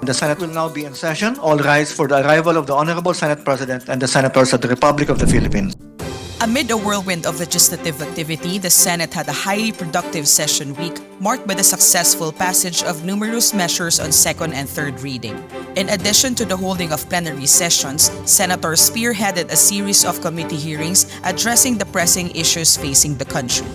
The Senate will now be in session. All rise for the arrival of the Honorable Senate President and the Senators of the Republic of the Philippines. Amid a whirlwind of legislative activity, the Senate had a highly productive session week marked by the successful passage of numerous measures on second and third reading. In addition to the holding of plenary sessions, senators spearheaded a series of committee hearings addressing the pressing issues facing the country.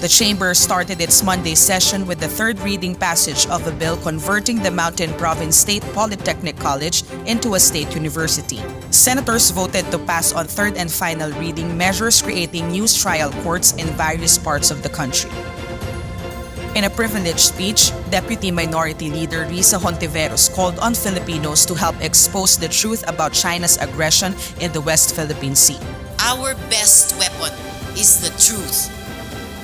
The chamber started its Monday session with the third reading passage of a bill converting the Mountain Province State Polytechnic College into a state university. Senators voted to pass on third and final reading measures creating news trial courts in various parts of the country. In a privileged speech, Deputy Minority Leader Risa Hontiveros called on Filipinos to help expose the truth about China's aggression in the West Philippine Sea. Our best weapon is the truth,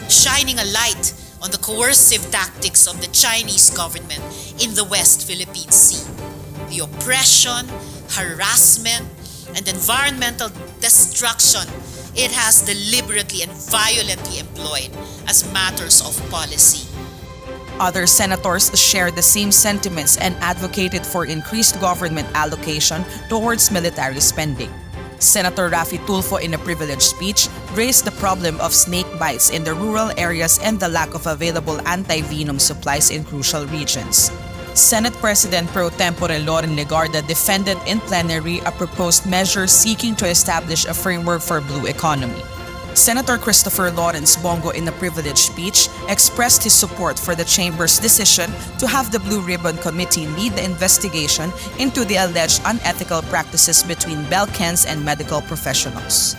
shining a light on the coercive tactics of the Chinese government in the West Philippine Sea. The oppression, harassment, and environmental destruction it has deliberately and violently employed as matters of policy. Other senators shared the same sentiments and advocated for increased government allocation towards military spending. Senator Raffy Tulfo, in a privileged speech, raised the problem of snake bites in the rural areas and the lack of available anti-venom supplies in crucial regions. Senate President Pro Tempore Loren Legarda defended in plenary a proposed measure seeking to establish a framework for blue economy. Senator Christopher Lawrence Bongo, in a privileged speech, expressed his support for the chamber's decision to have the Blue Ribbon Committee lead the investigation into the alleged unethical practices between Belkens and medical professionals.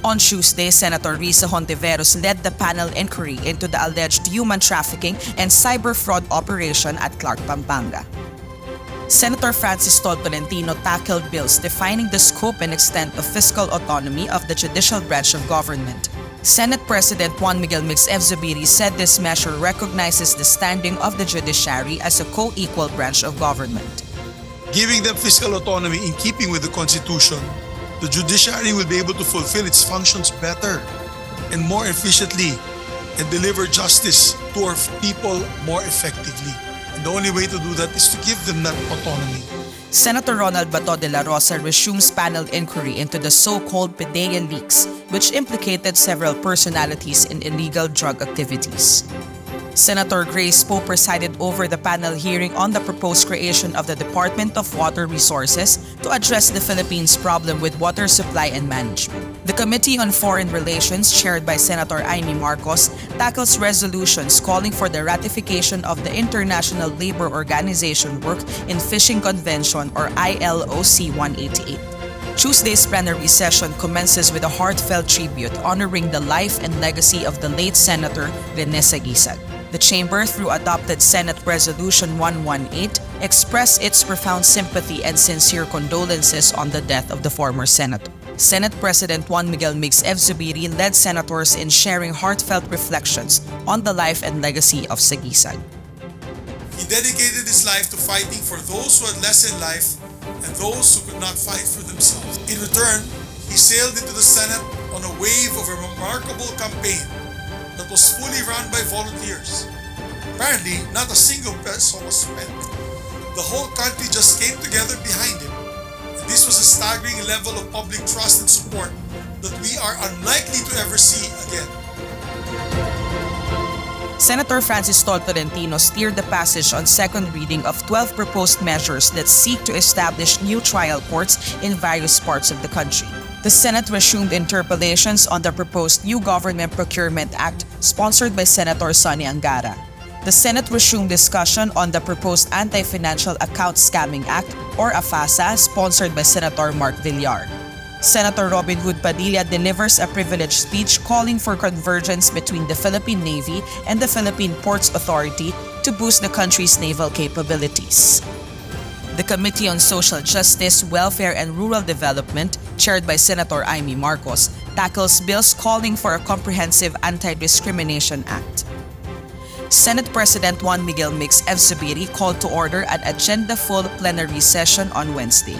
On Tuesday, Senator Risa Hontiveros led the panel inquiry into the alleged human trafficking and cyber fraud operation at Clark, Pampanga. Senator Francis Tolentino tackled bills defining the scope and extent of fiscal autonomy of the judicial branch of government. Senate President Juan Miguel Mix F. Zubiri said this measure recognizes the standing of the judiciary as a co-equal branch of government. Giving them fiscal autonomy in keeping with the Constitution, the judiciary will be able to fulfill its functions better and more efficiently and deliver justice to our people more effectively. And the only way to do that is to give them that autonomy. Senator Ronald Bato de la Rosa resumes panel inquiry into the so-called PDEA leaks, which implicated several personalities in illegal drug activities. Senator Grace Poe presided over the panel hearing on the proposed creation of the Department of Water Resources to address the Philippines' problem with water supply and management. The Committee on Foreign Relations, chaired by Senator Amy Marcos, tackles resolutions calling for the ratification of the International Labour Organization Work in Fishing Convention or ILOC 188. Tuesday's plenary session commences with a heartfelt tribute honoring the life and legacy of the late Senator Rene Saguisag. The chamber, through adopted Senate Resolution 118, expressed its profound sympathy and sincere condolences on the death of the former senator. Senate President Juan Miguel Mix F. Zubiri led senators in sharing heartfelt reflections on the life and legacy of Saguisag. He dedicated his life to fighting for those who had less in life and those who could not fight for themselves. In return, he sailed into the Senate on a wave of a remarkable campaign that was fully run by volunteers. Apparently, not a single peso was spent. The whole country just came together behind him. And this was a staggering level of public trust and support that we are unlikely to ever see again. Senator Francis Tolentino steered the passage on second reading of 12 proposed measures that seek to establish new trial courts in various parts of the country. The Senate resumed interpellations on the proposed new Government Procurement Act sponsored by Senator Sonny Angara. The Senate resumed discussion on the proposed Anti-Financial Account Scamming Act or AFASA sponsored by Senator Mark Villar. Senator Robin Hood Padilla delivers a privileged speech calling for convergence between the Philippine Navy and the Philippine Ports Authority to boost the country's naval capabilities. The Committee on Social Justice, Welfare and Rural Development, chaired by Senator Amy Marcos, tackles bills calling for a comprehensive Anti-Discrimination Act. Senate President Juan Miguel Mix F. Zubiri called to order an agenda-full plenary session on Wednesday.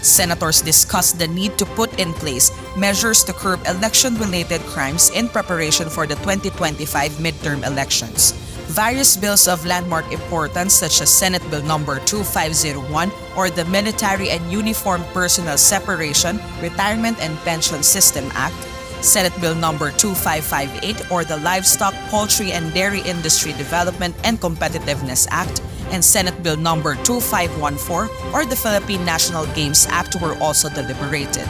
Senators discussed the need to put in place measures to curb election-related crimes in preparation for the 2025 midterm elections. Various bills of landmark importance such as Senate Bill number 2501 or the Military and Uniformed Personnel Separation, Retirement and Pension System Act, Senate Bill number 2558 or the Livestock, Poultry and Dairy Industry Development and Competitiveness Act, and Senate Bill number 2514 or the Philippine National Games Act were also deliberated.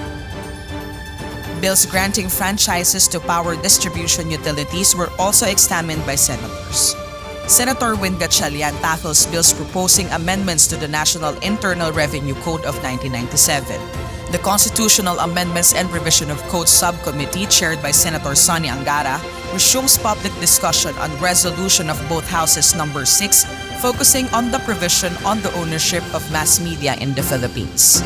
Bills granting franchises to power distribution utilities were also examined by senators. Senator Win Gatchalian tackles bills proposing amendments to the National Internal Revenue Code of 1997. The Constitutional Amendments and Revision of Code Subcommittee, chaired by Senator Sonny Angara, resumes public discussion on resolution of both houses number 6, focusing on the provision on the ownership of mass media in the Philippines.